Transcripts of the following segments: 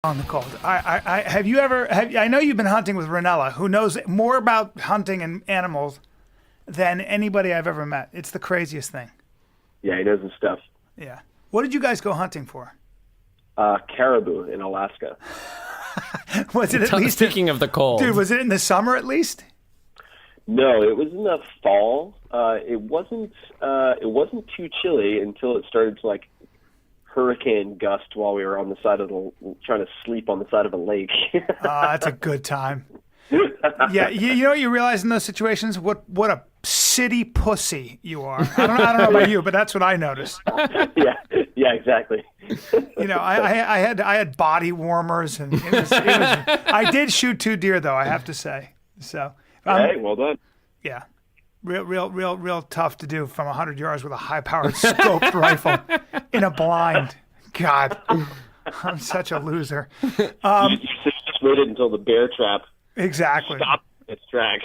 On the cold. Have you ever? I know you've been hunting with Ranella, who knows more about hunting and animals than anybody I've ever met. It's the craziest thing. Yeah, he knows his stuff. Yeah. What did you guys go hunting for? Caribou in Alaska. Was it at least? Speaking of the cold, dude, was it in the summer at least? No, it was in the fall. It wasn't too chilly until it started to like hurricane gust while we were on the side of trying to sleep on the side of a lake. That's a good time. Yeah, you know what you realize in those situations? What a city pussy you are. I don't know about you, but that's what I noticed. Yeah, exactly. You know, I had body warmers, and it was I did shoot 2 deer though, I have to say. So hey, well done. Yeah. Real tough to do from 100 yards with a high-powered scoped rifle in a blind. God, I'm such a loser. You just waited until the bear trap stopped its track.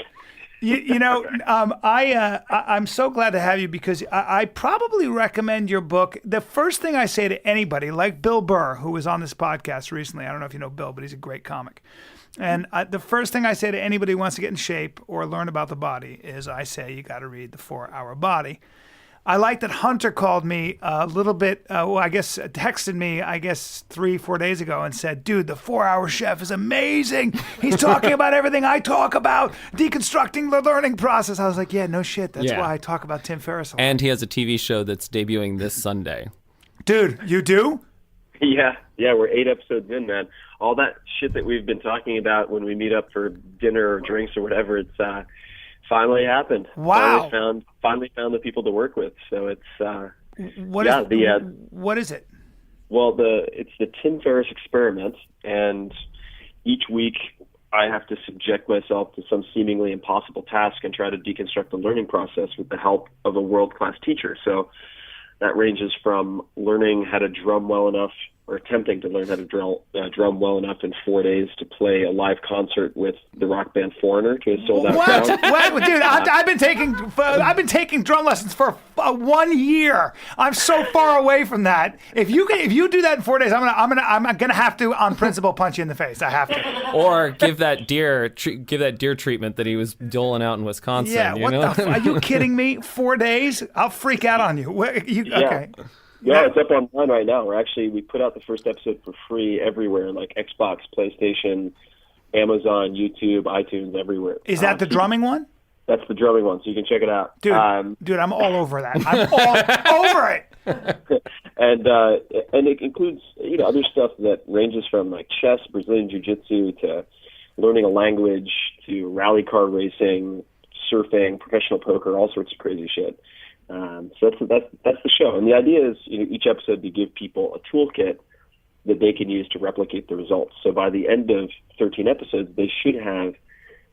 I'm so glad to have you because I probably recommend your book. The first thing I say to anybody, like Bill Burr, who was on this podcast recently, I don't know if you know Bill, but he's a great comic. And the first thing I say to anybody who wants to get in shape or learn about the body is I say you got to read The 4-Hour Body. I like that Hunter called me a little bit, texted me, 3-4 days ago and said, dude, The 4-Hour Chef is amazing. He's talking about everything I talk about, deconstructing the learning process. I was like, yeah, no shit. That's why I talk about Tim Ferris a lot. And he has a TV show that's debuting this Sunday. Dude, you do? Yeah, we're 8 episodes in, man. All that shit that we've been talking about when we meet up for dinner or drinks or whatever, it's finally happened. Wow. Finally found the people to work with. So it's what is it? Well, it's the Tim Ferris experiment, and each week I have to subject myself to some seemingly impossible task and try to deconstruct the learning process with the help of a world-class teacher. So that ranges from learning how to drum well enough, or attempting to learn how to drum well enough in 4 days to play a live concert with the rock band Foreigner to a sold-out crowd. What, dude? I've been taking drum lessons for 1 year. I'm so far away from that. If you do that in 4 days, I'm gonna have to, on principle, punch you in the face. I have to. Or give that deer treatment that he was doling out in Wisconsin. Yeah. Are you kidding me? 4 days? I'll freak out on you. Okay. Yeah, it's up online right now. We put out the first episode for free everywhere, like Xbox, PlayStation, Amazon, YouTube, iTunes, everywhere. Is that the drumming one? That's the drumming one, so you can check it out. Dude, I'm all over that. I'm all over it. And it includes, other stuff that ranges from like chess, Brazilian jiu-jitsu, to learning a language, to rally car racing, surfing, professional poker, all sorts of crazy shit. So that's the show, and the idea is each episode to give people a toolkit that they can use to replicate the results. So by the end of 13 episodes, they should have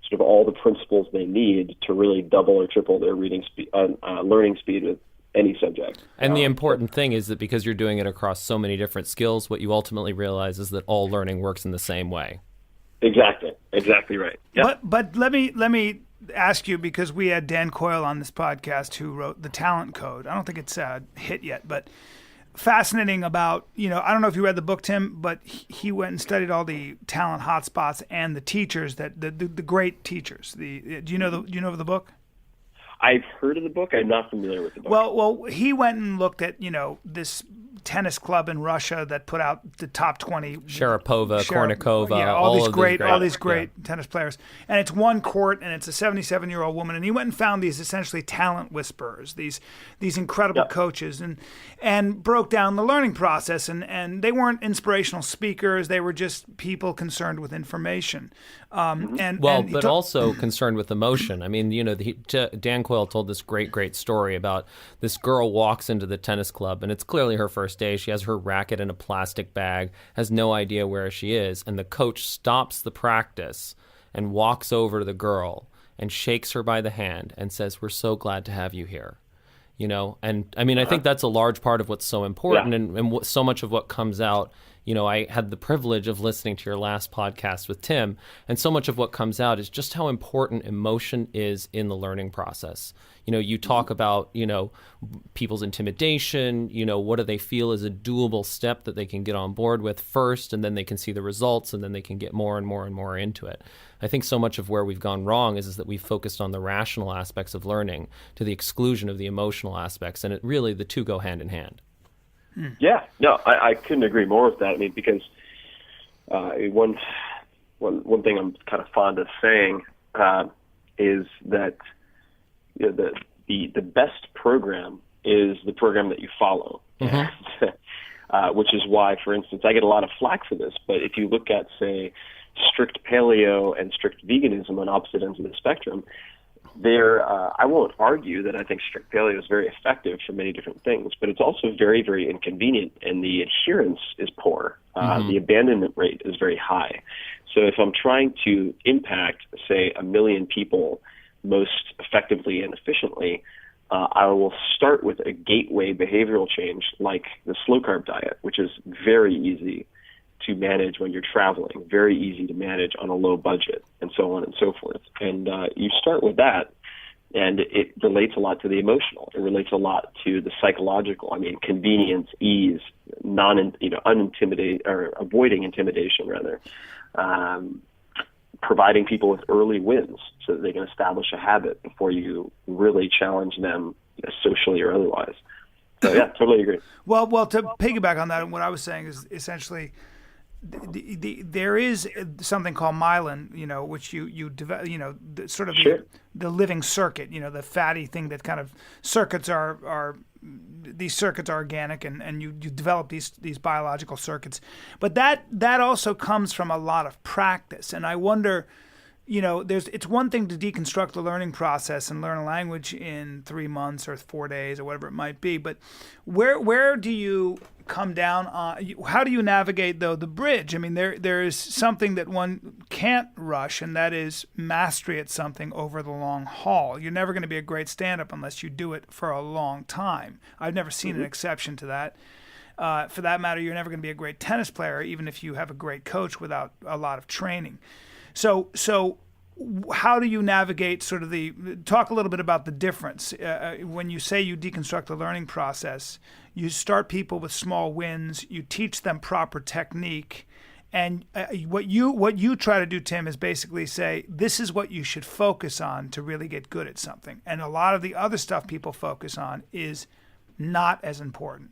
sort of all the principles they need to really double or triple their learning speed with any subject. And the important thing is that because you're doing it across so many different skills, what you ultimately realize is that all learning works in the same way. Exactly right. Yep. But let me ask you, because we had Dan Coyle on this podcast who wrote The Talent Code. I don't think it's hit yet, but fascinating about, I don't know if you read the book, Tim, but he went and studied all the talent hotspots and the teachers, that the great teachers. Do you know the book? I've heard of the book. I'm not familiar with the book. Well, he went and looked at, this tennis club in Russia that put out the top 20. Sharapova, Kornikova, all these great tennis players. And it's one court, and it's a 77-year-old woman. And he went and found these essentially talent whisperers, these incredible coaches, and broke down the learning process. And they weren't inspirational speakers. They were just people concerned with information. But also concerned with emotion. I mean, Dan Coyle told this great story about this girl walks into the tennis club, and it's clearly her first day. She has her racket in a plastic bag, has no idea where she is, and the coach stops the practice and walks over to the girl and shakes her by the hand and says, "We're so glad to have you here." And I mean, I think that's a large part of what's so important, and so much of what comes out, I had the privilege of listening to your last podcast with Tim, and so much of what comes out is just how important emotion is in the learning process. You talk about, people's intimidation, what do they feel is a doable step that they can get on board with first, and then they can see the results, and then they can get more and more and more into it. I think so much of where we've gone wrong is that we've focused on the rational aspects of learning to the exclusion of the emotional aspects, and the two go hand in hand. Yeah, no, I couldn't agree more with that. I mean, because one thing I'm kind of fond of saying is that the best program is the program that you follow, which is why, for instance, I get a lot of flack for this. But if you look at, say, strict paleo and strict veganism on opposite ends of the spectrum, I won't argue that I think strict paleo is very effective for many different things, but it's also very, very inconvenient, and the adherence is poor. The abandonment rate is very high. So if I'm trying to impact, say, 1 million people most effectively and efficiently, I will start with a gateway behavioral change like the slow-carb diet, which is very easy to manage when you're traveling, very easy to manage on a low budget, and so on and so forth. And you start with that, and it relates a lot to the emotional. It relates a lot to the psychological. I mean, convenience, ease, unintimidating or avoiding intimidation rather. Providing people with early wins so that they can establish a habit before you really challenge them, socially or otherwise. So yeah, totally agree. Well, to piggyback on that, what I was saying is essentially there is something called myelin, which you develop, sort of the living circuit, the fatty thing that kind of circuits are these circuits are organic, and you develop these biological circuits. But that also comes from a lot of practice. And I wonder, it's one thing to deconstruct the learning process and learn a language in 3 months or 4 days or whatever it might be. But where do you come down on? How do you navigate, though, the bridge? I mean, there is something that one can't rush, and that is mastery at something over the long haul. You're never going to be a great stand-up unless you do it for a long time. I've never seen an exception to that. For that matter, you're never going to be a great tennis player, even if you have a great coach, without a lot of training. So how do you navigate sort of talk a little bit about the difference when you say you deconstruct the learning process? You start people with small wins, you teach them proper technique, and what you try to do, Tim, is basically say, this is what you should focus on to really get good at something. And a lot of the other stuff people focus on is not as important.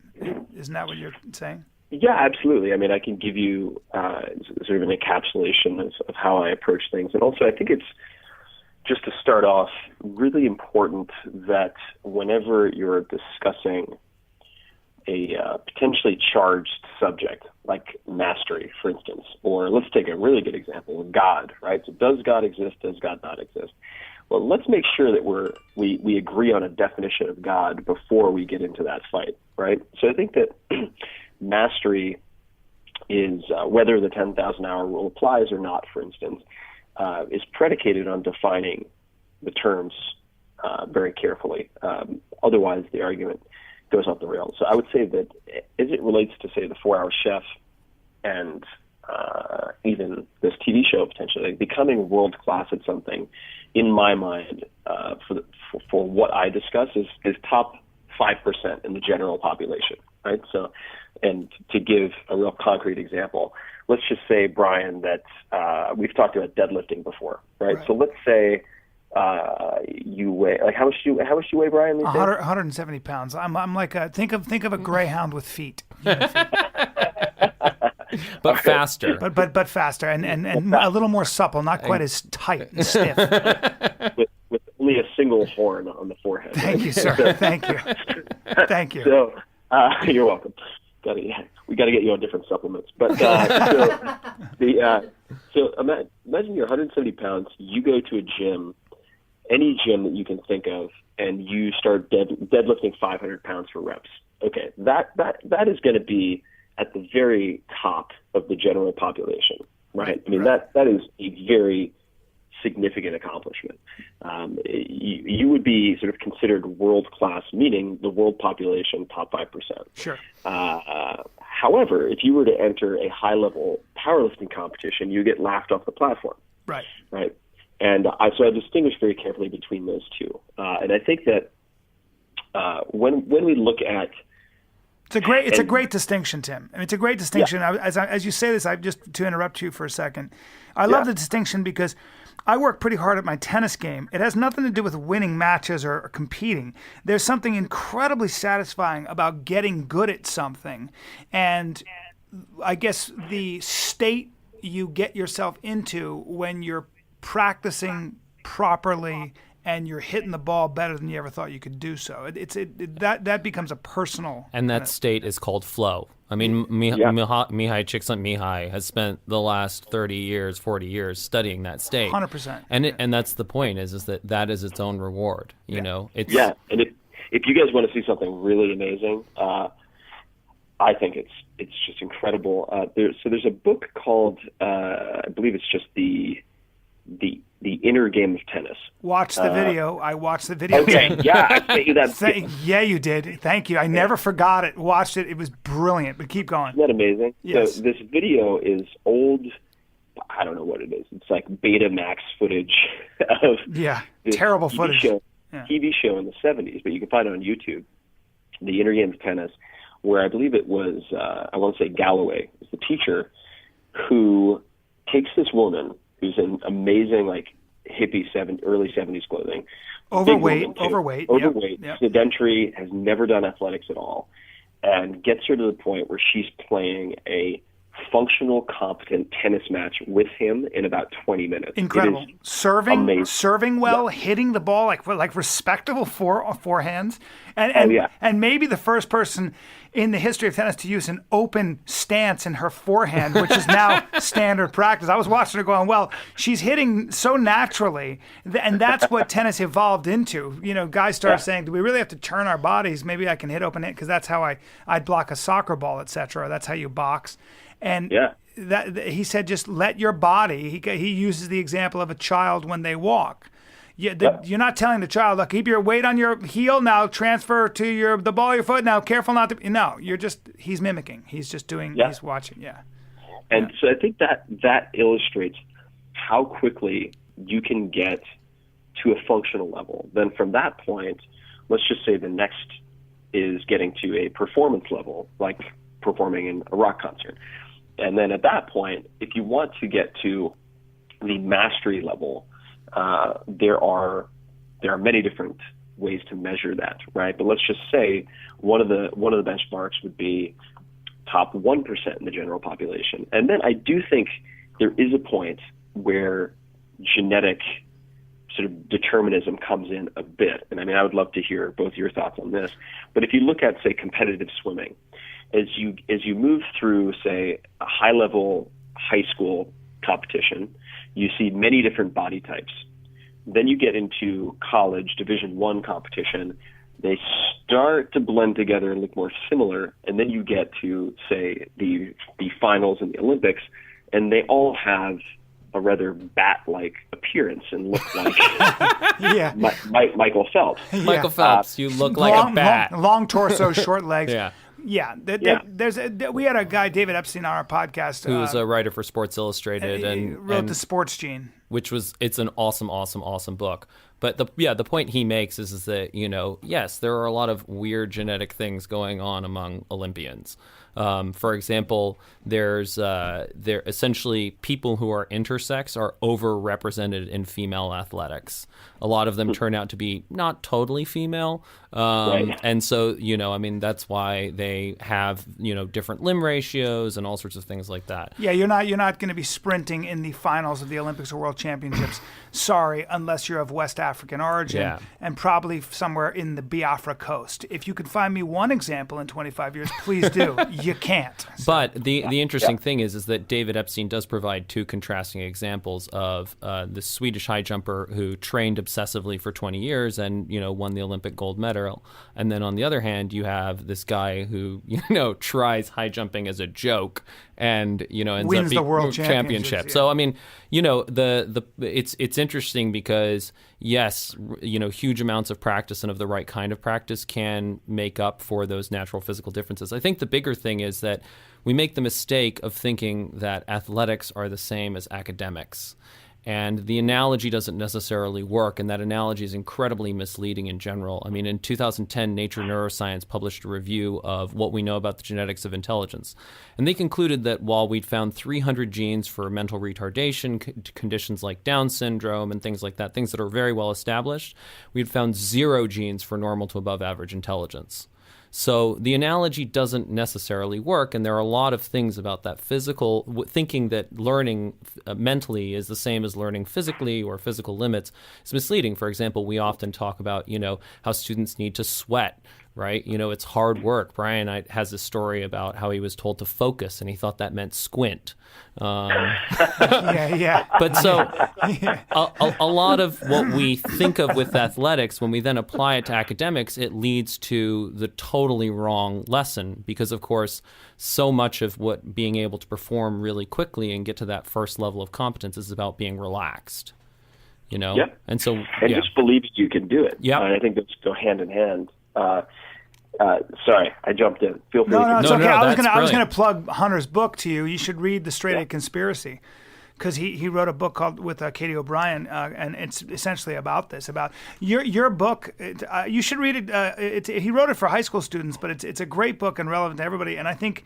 Isn't that what you're saying? Yeah, absolutely. I mean, I can give you sort of an encapsulation of how I approach things. And also, I think it's, just to start off, really important that whenever you're discussing a potentially charged subject, like mastery, for instance, or let's take a really good example of God, right? So does God exist? Does God not exist? Well, let's make sure that we agree on a definition of God before we get into that fight, right? So I think that mastery is whether the 10,000-hour rule applies or not, for instance, is predicated on defining the terms very carefully. Otherwise, the argument goes off the rails. So I would say that as it relates to, say, the 4-Hour Chef and even this TV show potentially, like becoming world-class at something, in my mind, for what I discuss, is top 5% in the general population, right? So, and to give a real concrete example, let's just say, Bryan, that we've talked about deadlifting before, right? So let's say you weigh, like, how much do you weigh, Bryan? 170 pounds. I'm like think of a greyhound with feet. But faster. But faster and a little more supple, not quite as tight and stiff. With only a single horn on the forehead. Thank you, sir. So, Thank you. Thank you. So you're welcome. We got to get you on different supplements. But so imagine you're 170 pounds. You go to a gym, any gym that you can think of, and you start deadlifting 500 pounds for reps. Okay, that is going to be at the very top of the general population, right? I mean, that is a very significant accomplishment. You would be sort of considered world-class, meaning the world population, top 5%. Sure. However, if you were to enter a high-level powerlifting competition, you get laughed off the platform. Right. And so I distinguish very carefully between those two. And I think that when we look at it's a great distinction, Tim. I mean, it's a great distinction. Yeah. As you say this, I just to interrupt you for a second. I love the distinction because I work pretty hard at my tennis game. It has nothing to do with winning matches or competing. There's something incredibly satisfying about getting good at something, and I guess the state you get yourself into when you're practicing properly and you're hitting the ball better than you ever thought you could do so. That becomes a personal. And that state is called flow. I mean, Mihai Csikszentmihalyi has spent the last 30 years, 40 years studying that state. 100%. And that's the point is that is its own reward. You know, it's and if you guys want to see something really amazing, I think it's just incredible. There's a book called I believe it's just the Inner Game of Tennis. Watch the video. I watched the video. Okay, yeah, I sent you that. Yeah, you did. Thank you. I never forgot it. Watched it. It was brilliant. But keep going. Isn't that amazing? Yes. So this video is old. I don't know what it is. It's like Betamax footage of terrible TV footage. TV show in the 70s, but you can find it on YouTube. The Inner Game of Tennis, where I believe it was I want to say Galloway is the teacher who takes this woman who's in amazing, like, hippie early 70s clothing. Overweight, yep. Sedentary, has never done athletics at all, and gets her to the point where she's playing a functional, competent tennis match with him in about 20 minutes. Incredible. Serving well, hitting the ball like respectable forehands. And maybe the first person in the history of tennis to use an open stance in her forehand, which is now standard practice. I was watching her going, well, she's hitting so naturally, and that's what tennis evolved into. You know, guys started saying, do we really have to turn our bodies? Maybe I can hit open hand, because that's how I'd block a soccer ball, etc. That's how you box. And he said, just let your body. He uses the example of a child when they walk. You're not telling the child, look, keep your weight on your heel, now transfer to the ball of your foot, now careful not to. No, he's mimicking. He's just doing, he's watching, And so I think that illustrates how quickly you can get to a functional level. Then from that point, let's just say the next is getting to a performance level, like performing in a rock concert. And then at that point, if you want to get to the mastery level, there are many different ways to measure that, right? But let's just say one of the benchmarks would be top 1% in the general population. And then I do think there is a point where genetic sort of determinism comes in a bit. And I mean, I would love to hear both your thoughts on this. But if you look at, say, competitive swimming, as you move through, say, a high-level high school competition, you see many different body types. Then you get into college Division I competition. They start to blend together and look more similar. And then you get to, say, the finals in the Olympics, and they all have a rather bat-like appearance and look like Michael Phelps. Michael Phelps, you look like a bat. Long torso, short legs. We had a guy, David Epstein, on our podcast, who was a writer for Sports Illustrated and wrote The Sports Gene, which it's an awesome book. But the point he makes is that, you know, yes, there are a lot of weird genetic things going on among Olympians. For example, there essentially people who are intersex are overrepresented in female athletics. A lot of them turn out to be not totally female. And so, you know, I mean, that's why they have, you know, different limb ratios and all sorts of things like that. Yeah, you're not going to be sprinting in the finals of the Olympics or World Championships. Sorry, unless you're of West African origin and probably somewhere in the Biafra coast. If you could find me one example in 25 years, please do. You can't. So, but the interesting thing is that David Epstein does provide two contrasting examples of the Swedish high jumper who trained obsessively for 20 years and, you know, won the Olympic gold medal. And then on the other hand, you have this guy who, you know, tries high jumping as a joke and ends Wins up the being world championship. yeah. So I mean, it's interesting because yes, huge amounts of practice and of the right kind of practice can make up for those natural physical differences. I think the bigger thing is that we make the mistake of thinking that athletics are the same as academics. And the analogy doesn't necessarily work, and that analogy is incredibly misleading in general. I mean, in 2010, Nature Neuroscience published a review of what we know about the genetics of intelligence. And they concluded that while we'd found 300 genes for mental retardation, conditions like Down syndrome and things like that, things that are very well established, we'd found 0 genes for normal to above average intelligence. So the analogy doesn't necessarily work, and there are a lot of things about that physical, thinking that learning mentally is the same as learning physically or physical limits is misleading. For example, we often talk about, how students need to sweat, right? It's hard work. Bryan has this story about how he was told to focus, and he thought that meant squint. Yeah. But so a lot of what we think of with athletics, when we then apply it to academics, it leads to the totally wrong lesson because, of course, so much of what being able to perform really quickly and get to that first level of competence is about being relaxed, Yep. And so, just believing you can do it. Yeah. And I think those go hand in hand. Sorry, I jumped in. Feel free. No, it's okay. I was brilliant. gonna plug Hunter's book to you. You should read The Straight A Conspiracy, because he wrote a book called with Katie O'Brien, and it's essentially about this. About your book. You should read it. He wrote it for high school students, but it's a great book and relevant to everybody. And I think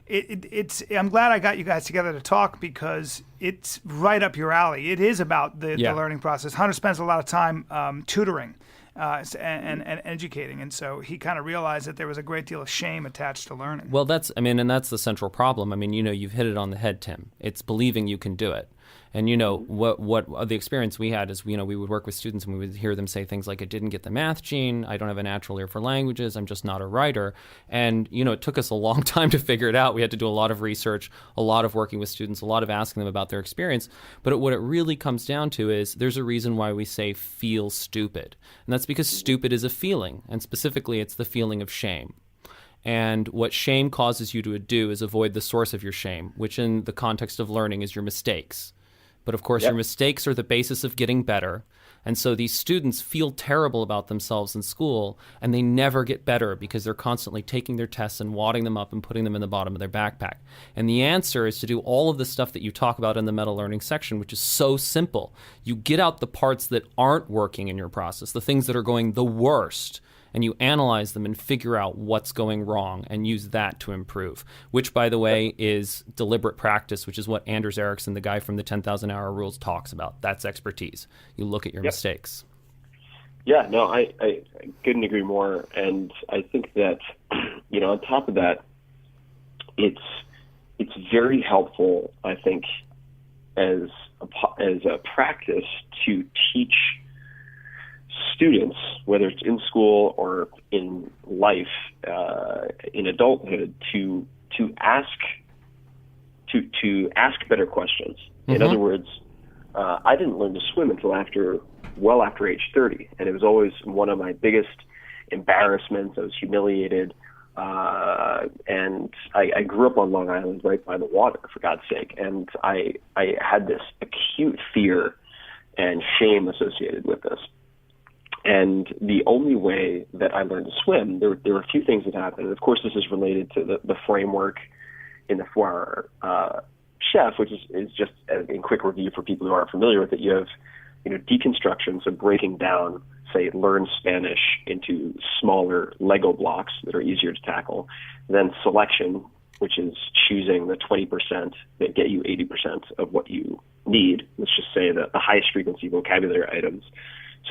I'm glad I got you guys together to talk because it's right up your alley. It is about the learning process. Hunter spends a lot of time tutoring. And educating, and so he kind of realized that there was a great deal of shame attached to learning. Well, that's the central problem. I mean, you've hit it on the head, Tim. It's believing you can do it. And what the experience we had is, we would work with students and we would hear them say things like, "I didn't get the math gene. I don't have a natural ear for languages. I'm just not a writer." And it took us a long time to figure it out. We had to do a lot of research, a lot of working with students, a lot of asking them about their experience. But what it really comes down to is there's a reason why we say feel stupid, and that's because stupid is a feeling, and specifically, it's the feeling of shame. And what shame causes you to do is avoid the source of your shame, which in the context of learning is your mistakes. But of course, your mistakes are the basis of getting better. And so these students feel terrible about themselves in school, and they never get better because they're constantly taking their tests and wadding them up and putting them in the bottom of their backpack. And the answer is to do all of the stuff that you talk about in the meta learning section, which is so simple. You get out the parts that aren't working in your process, the things that are going the worst, and you analyze them and figure out what's going wrong and use that to improve, which, by the way, is deliberate practice, which is what Anders Ericsson, the guy from the 10,000-hour rules, talks about. That's expertise. You look at your mistakes. Yeah, no, I couldn't agree more. And I think that, on top of that, it's very helpful, I think, as a practice to teach students, whether it's in school or in life, in adulthood, to ask better questions. In other words, I didn't learn to swim until after age 30, and it was always one of my biggest embarrassments. I was humiliated, and I grew up on Long Island, right by the water, for God's sake, and I had this acute fear and shame associated with this. And the only way that I learned to swim, there were a few things that happened. And of course, this is related to the framework in the 4-Hour Chef, which is just in quick review for people who aren't familiar with it. You have, deconstruction, so breaking down, say, learn Spanish into smaller Lego blocks that are easier to tackle. Then selection, which is choosing the 20% that get you 80% of what you need. Let's just say the highest frequency vocabulary items,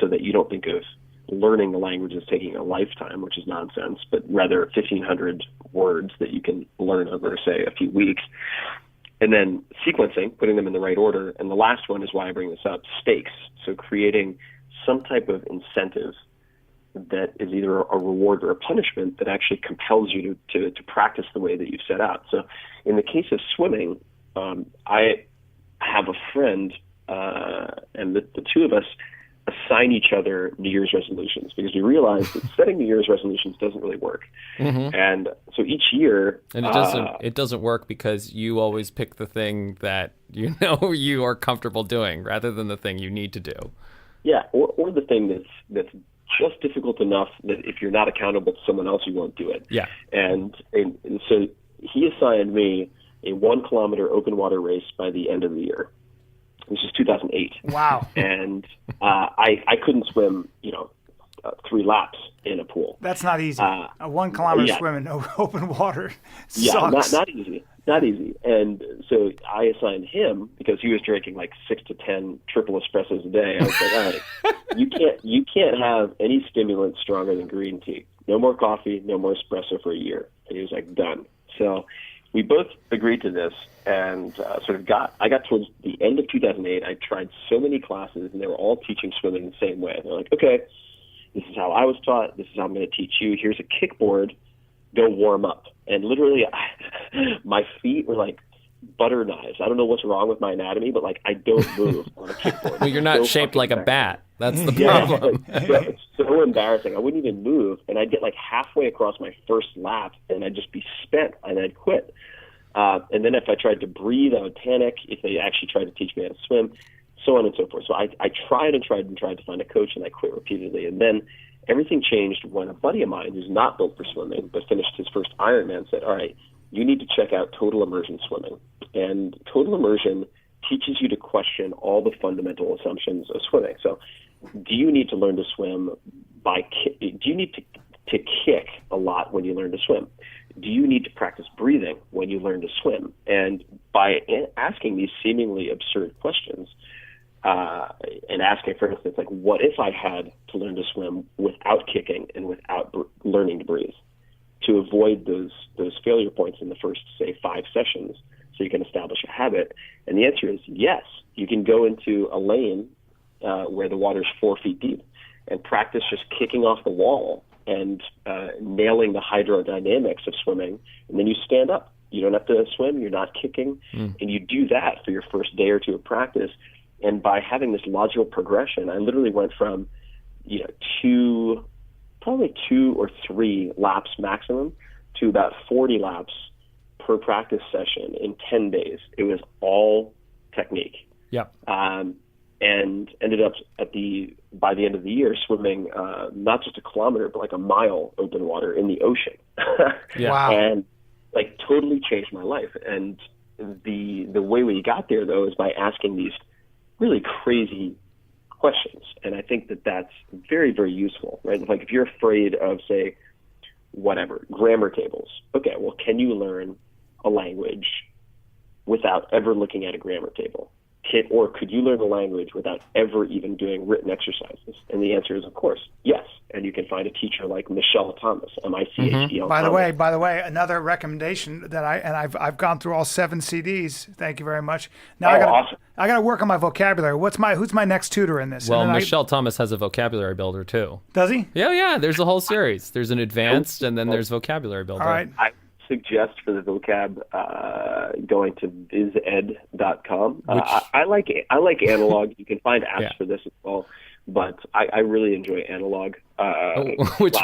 so that you don't think of learning the language as taking a lifetime, which is nonsense, but rather 1,500 words that you can learn over, say, a few weeks. And then sequencing, putting them in the right order. And the last one is why I bring this up, stakes. So creating some type of incentive that is either a reward or a punishment that actually compels you to practice the way that you've set out. So in the case of swimming, I have a friend, and the two of us assign each other New Year's resolutions, because we realized that setting New Year's resolutions doesn't really work. And so each year, and it doesn't work because you always pick the thing that you know you are comfortable doing rather than the thing you need to do. Yeah, or the thing that's just difficult enough that if you're not accountable to someone else, you won't do it. Yeah. And so he assigned me a 1 kilometer open water race by the end of the year. This is 2008. Wow. And I couldn't swim, 3 laps in a pool. That's not easy. A 1 kilometer swim in open water sucks. Yeah, not easy. And so I assigned him, because he was drinking like 6 to 10 triple espressos a day. I was like, all right, you can't have any stimulant stronger than green tea. No more coffee, no more espresso for a year. And he was like, done. So we both agreed to this, and I got towards the end of 2008. I tried so many classes, and they were all teaching swimming the same way. They're like, okay, this is how I was taught. This is how I'm going to teach you. Here's a kickboard. Go warm up. And literally, my feet were like butter knives. I don't know what's wrong with my anatomy, but like I don't move on a kickboard. Well, you're not shaped like a bat. That's the problem. It's so embarrassing. I wouldn't even move, and I'd get like halfway across my first lap, and I'd just be spent, and I'd quit. And then if I tried to breathe, I would panic. If they actually tried to teach me how to swim, so on and so forth. So I tried to find a coach, and I quit repeatedly. And then everything changed when a buddy of mine who's not built for swimming but finished his first Ironman said, all right, you need to check out total immersion swimming. And total immersion teaches you to question all the fundamental assumptions of swimming. So do you need to learn to swim do you need to kick a lot when you learn to swim? Do you need to practice breathing when you learn to swim? And by asking these seemingly absurd questions, and asking, for instance, like, what if I had to learn to swim without kicking and without learning to breathe, to avoid those failure points in the first, say, 5 sessions, so you can establish a habit? And the answer is yes. You can go into a lane where the water's 4 feet deep and practice just kicking off the wall and nailing the hydrodynamics of swimming, and then you stand up. You don't have to swim. You're not kicking. And you do that for your first day or 2 of practice. And by having this logical progression, I literally went from, probably 2 or 3 laps maximum to about 40 laps per practice session in 10 days. It was all technique. Yep. And ended up by the end of the year swimming not just a kilometer, but like a mile open water in the ocean. Yeah. Wow. And like totally changed my life. And the way we got there, though, is by asking these really crazy questions. And I think that that's very, very useful, right? Like if you're afraid of, say, grammar tables. Okay, well, can you learn a language without ever looking at a grammar table? Or could you learn a language without ever even doing written exercises? And the answer is, of course, yes. And you can find a teacher like Michelle Thomas, M-I-C-H-E-L. By the way, another recommendation that I've gone through all 7 CDs. Thank you very much. Now Awesome. I got to work on my vocabulary. Who's my next tutor in this? Well, Michelle Thomas has a vocabulary builder too. Does he? Yeah. There's a whole series. There's an advanced, and then there's vocabulary builder. All right. I suggest for the vocab going to bized.com. I like analog. You can find apps for this as well, but I really enjoy analog. Which,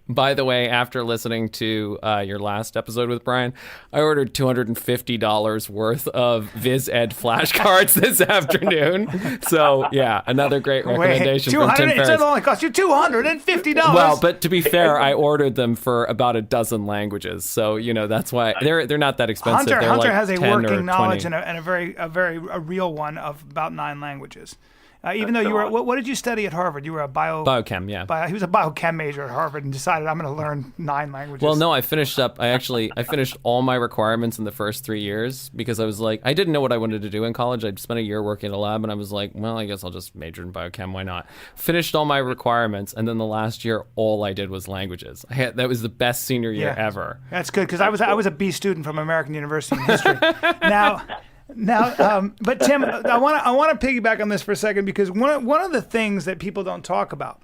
by the way, after listening to your last episode with Bryan, I ordered $250 worth of VizEd flashcards this afternoon. So, yeah, another great recommendation from Tim Ferris. It only cost you $250. Well, but to be fair, I ordered them for about a dozen languages. So, that's why they're not that expensive. Hunter has a 10 or working knowledge 20. and a real one of about 9 languages. Even though you were, what did you study at Harvard? You were a biochem, yeah. He was a biochem major at Harvard and decided I'm going to learn 9 languages. Well, no, I finished all my requirements in the first 3 years because I was like, I didn't know what I wanted to do in college. I'd spent a year working at a lab, and I was like, well, I guess I'll just major in biochem. Why not? Finished all my requirements, and then the last year, all I did was languages. That was the best senior year ever. That's good because I was a B student from American University in history. Now, but Tim, I want to piggyback on this for a second because one of the things that people don't talk about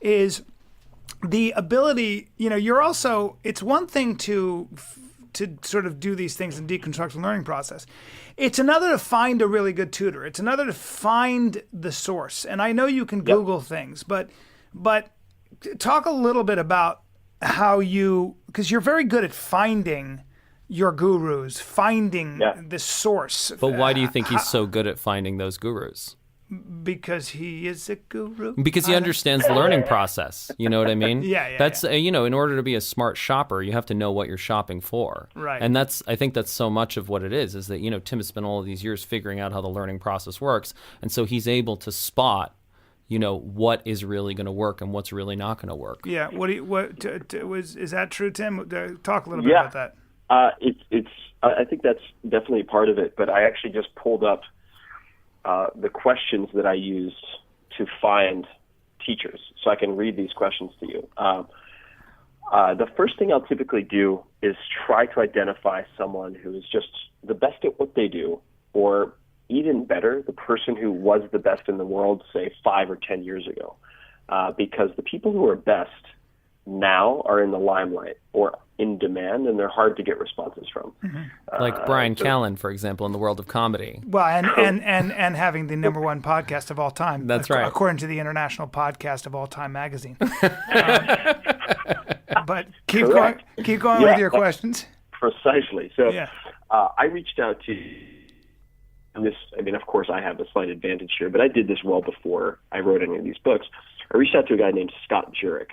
is the ability. You're also. It's one thing to to sort of do these things and deconstruct the learning process. It's another to find a really good tutor. It's another to find the source. And I know you can Google things, but talk a little bit about how because you're very good at finding your gurus, finding the source. But why do you think he's so good at finding those gurus? Because he is a guru. Because he understands the learning process. You know what I mean? Yeah. That's in order to be a smart shopper, you have to know what you're shopping for. Right. And I think that's so much of what it is that Tim has spent all of these years figuring out how the learning process works, and so he's able to spot what is really going to work and what's really not going to work. Yeah. Is that true, Tim? Talk a little bit about that. I think that's definitely part of it, but I actually just pulled up the questions that I used to find teachers, so I can read these questions to you. The first thing I'll typically do is try to identify someone who is just the best at what they do, or even better, the person who was the best in the world, say 5 or 10 years ago, because the people who are best now are in the limelight or in demand, and they're hard to get responses from. Like Bryan Callen, for example, in the world of comedy. Well, and having the number one podcast of all time. That's right. According to the International Podcast of All Time magazine. But keep going with your questions. Precisely. So I reached out to, and this, of course, I have a slight advantage here, but I did this well before I wrote any of these books. I reached out to a guy named Scott Jurek,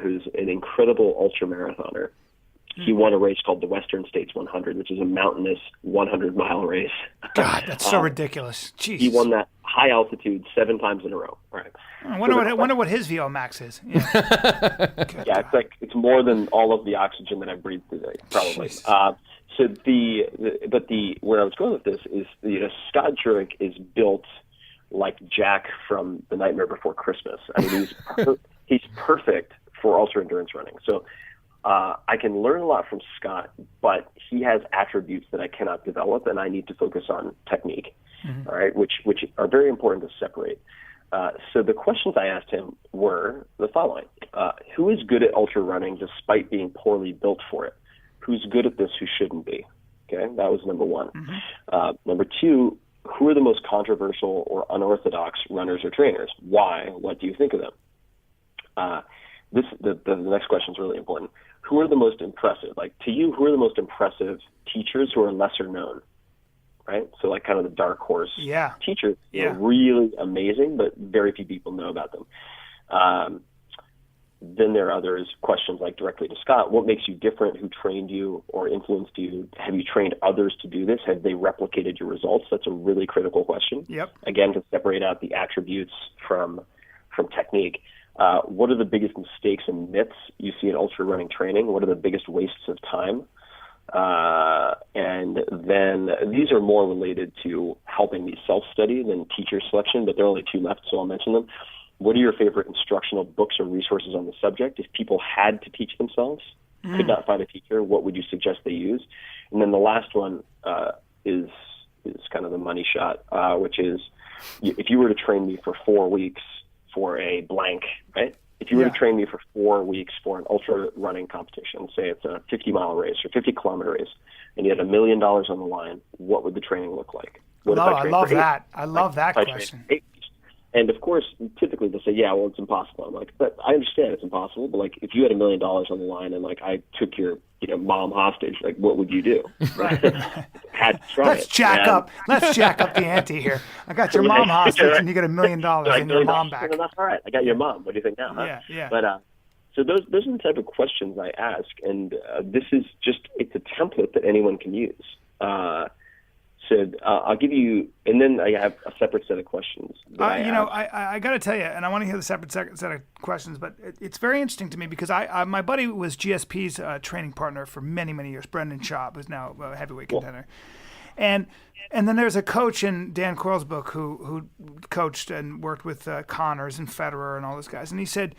who's an incredible ultramarathoner. He won a race called the Western States 100, which is a mountainous 100-mile race. God, that's so ridiculous. Jeez. He won that high altitude 7 times in a row. Right. I wonder what his VO max is. Yeah, it's more than all of the oxygen that I breathed today, probably. Where I was going with this is, Scott Jurek is built like Jack from The Nightmare Before Christmas. He's perfect for ultra endurance running. So I can learn a lot from Scott, but he has attributes that I cannot develop, and I need to focus on technique. All right, which are very important to separate. So the questions I asked him were the following: who is good at ultra running despite being poorly built for it? Who's good at this who shouldn't be? Okay, that was number one. Number two, who are the most controversial or unorthodox runners or trainers? Why? What do you think of them? The next question is really important. Who are the most impressive? Like, to you, who are the most impressive teachers who are lesser known? Right? So like kind of the dark horse teachers are really amazing, but very few people know about them. Then there are others, questions like directly to Scott: what makes you different? Who trained you or influenced you? Have you trained others to do this? Have they replicated your results? That's a really critical question. Yep. Again, to separate out the attributes from technique. What are the biggest mistakes and myths you see in ultra running training? What are the biggest wastes of time? And then these are more related to helping me self-study than teacher selection, but there are only 2 left, so I'll mention them. What are your favorite instructional books or resources on the subject? If people had to teach themselves, could not find a teacher, what would you suggest they use? And then the last one is kind of the money shot, which is if you were to train me for 4 weeks for a blank, right? If you were to train me for 4 weeks for an ultra running competition, say it's a 50-mile race or 50-kilometer race, and you had $1 million on the line, what would the training look like? I love that. I love that question. And of course, typically they'll say, "Yeah, well, it's impossible." I'm like, "But I understand it's impossible. But like, if you had $1 million on the line and like I took your mom hostage, like, what would you do?" Right. Had to try Let's it. jack up the ante here. I got your mom hostage, and you get $1 million and your mom back. That's all right. I got your mom. What do you think now? Huh? Yeah. But so those are the type of questions I ask, and this is it's a template that anyone can use. So I'll give you, and then I have a separate set of questions. I got to tell you, and I want to hear the separate set of questions, but it's very interesting to me because my buddy was GSP's training partner for many, many years, Brendan Schaub, who's now a heavyweight contender. And then there's a coach in Dan Coyle's book who coached and worked with Connors and Federer and all those guys. And he said,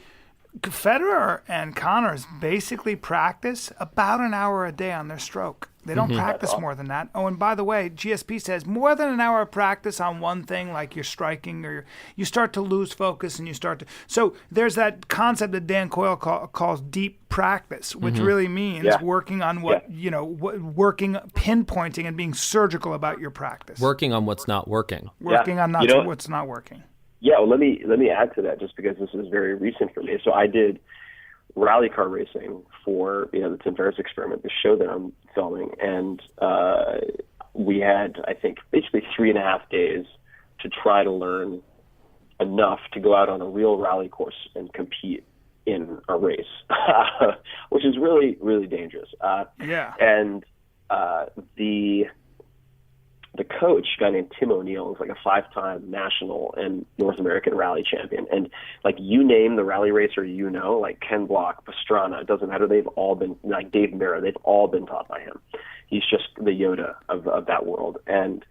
Federer and Connors basically practice about an hour a day on their stroke. They don't practice more than that. Oh, and by the way, GSP says more than an hour of practice on one thing, like you're striking, or you start to lose focus, and you start to. So there's that concept that Dan Coyle calls deep practice, which really means working on working, pinpointing, and being surgical about your practice. Working on what's not working. Working on what's not working. Yeah, well, let me add to that, just because this is very recent for me. So I did rally car racing for the Tim Ferris experiment, the show that I'm filming, and we had, I think, basically 3.5 days to try to learn enough to go out on a real rally course and compete in a race, which is really, really dangerous. And the coach, a guy named Tim O'Neill, is like a 5-time national and North American rally champion. And like, you name the rally racer, like Ken Block, Pastrana, it doesn't matter. They've all been, like Dave Mira, they've all been taught by him. He's just the Yoda of that world. And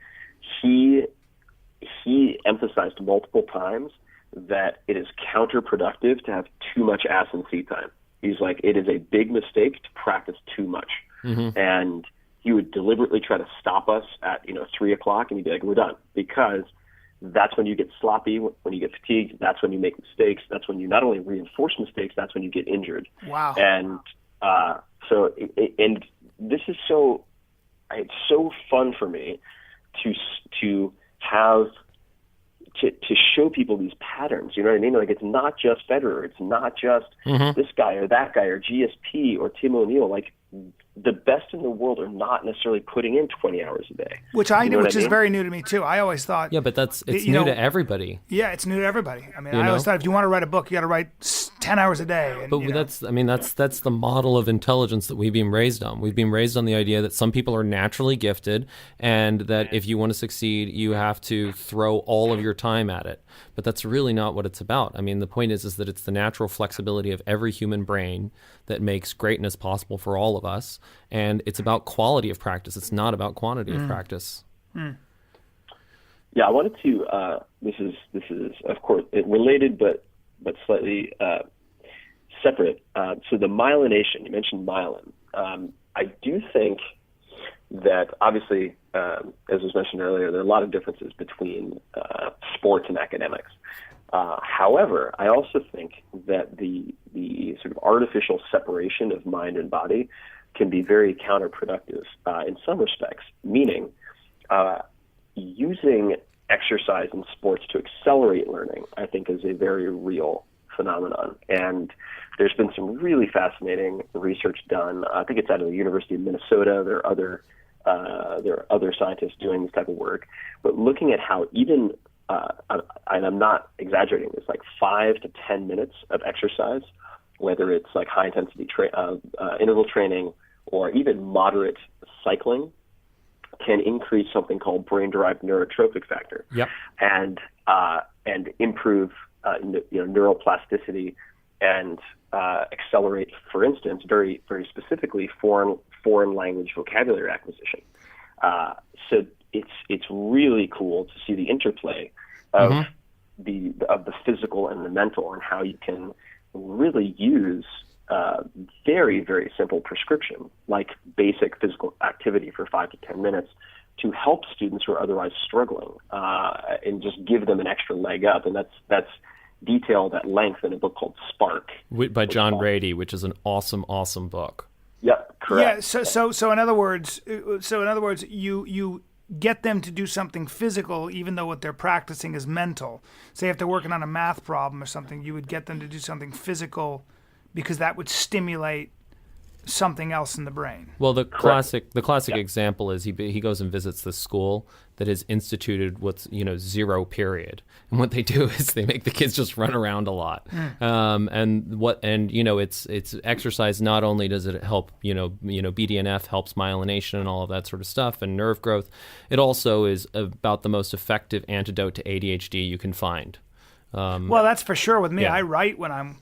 he emphasized multiple times that it is counterproductive to have too much ass and seat time. He's like, it is a big mistake to practice too much. And he would deliberately try to stop us at 3 o'clock, and he'd be like, "We're done," because that's when you get sloppy, when you get fatigued. That's when you make mistakes. That's when you not only reinforce mistakes, that's when you get injured. Wow. And and this is it's so fun for me to have to show people these patterns. You know what I mean? Like, it's not just Federer. It's not just this guy or that guy or GSP or Tim O'Neill. Like, the best in the world are not necessarily putting in 20 hours a day. Which is very new to me too. I always thought. Yeah, but it's new to everybody. Yeah, it's new to everybody. I mean, I always thought if you want to write a book, you got to write 10 hours a day. And, but that's the model of intelligence that we've been raised on. We've been raised on the idea that some people are naturally gifted, and that if you want to succeed, you have to throw all of your time at it. But that's really not what it's about. I mean, the point is that it's the natural flexibility of every human brain that makes greatness possible for all of us. And it's about quality of practice. It's not about quantity of practice. Yeah, I wanted to. This is of course related, but slightly separate. So the myelination, you mentioned myelin. I do think that obviously, as was mentioned earlier, there are a lot of differences between sports and academics. However, I also think that the sort of artificial separation of mind and body can be very counterproductive in some respects, meaning using exercise and sports to accelerate learning, I think, is a very real phenomenon. And there's been some really fascinating research done. I think it's out of the University of Minnesota. There are other scientists doing this type of work, but looking at how even and I'm not exaggerating this, like 5 to 10 minutes of exercise, whether it's like high intensity interval training or even moderate cycling, can increase something called brain-derived neurotrophic factor, and improve neuroplasticity and accelerate, for instance, very very specifically, foreign language vocabulary acquisition. So it's really cool to see the interplay of the physical and the mental, and how you can really use very, very simple prescription, like basic physical activity for 5 to 10 minutes, to help students who are otherwise struggling, and just give them an extra leg up. And that's detailed at length in a book called Spark by John Rady, which is an awesome book. Yeah, correct. Yeah. So in other words, you get them to do something physical, even though what they're practicing is mental. Say if they're working on a math problem or something, you would get them to do something physical because that would stimulate something else in the brain. Well, the classic example is he goes and visits the school that has instituted what's zero period, and what they do is they make the kids just run around a lot. It's exercise. Not only does it help BDNF helps myelination and all of that sort of stuff and nerve growth, it also is about the most effective antidote to ADHD you can find. Well, that's for sure with me. Yeah. I write when I'm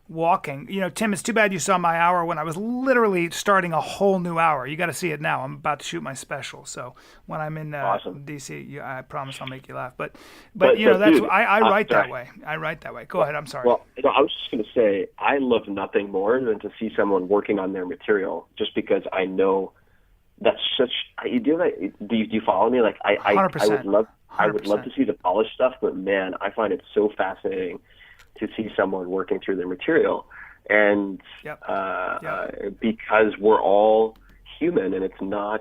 walking. Tim, it's too bad you saw my hour when I was literally starting a whole new hour. You got to see it now. I'm about to shoot my special. So when I'm in Awesome. DC, I promise I'll make you laugh. But But, that's dude, I write that sorry. way. I write that way. Go ahead. I'm sorry. Well, I was just going to say, I love nothing more than to see someone working on their material, just because I know that's such. You do that? Do you follow me? Like I 100%. I would love to see the polished stuff, but man, I find it so fascinating to see someone working through their material, and because we're all human, and it's not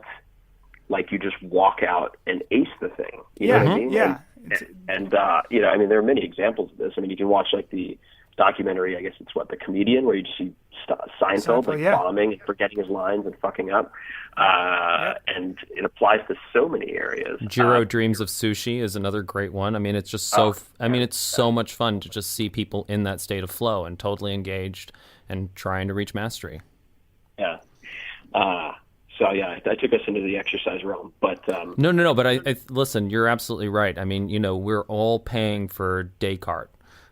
like you just walk out and ace the thing. You know what I mean? Yeah. And I mean, there are many examples of this. I mean, you can watch like the documentary, I guess it's The Comedian, where you just see Seinfeld bombing and forgetting his lines and fucking up. And it applies to so many areas. Jiro Dreams of Sushi is another great one. I mean, it's just so, it's so much fun to just see people in that state of flow and totally engaged and trying to reach mastery. Yeah. So yeah, I took us into the exercise realm, but No. But I listen. You're absolutely right. I mean, we're all paying for Descartes.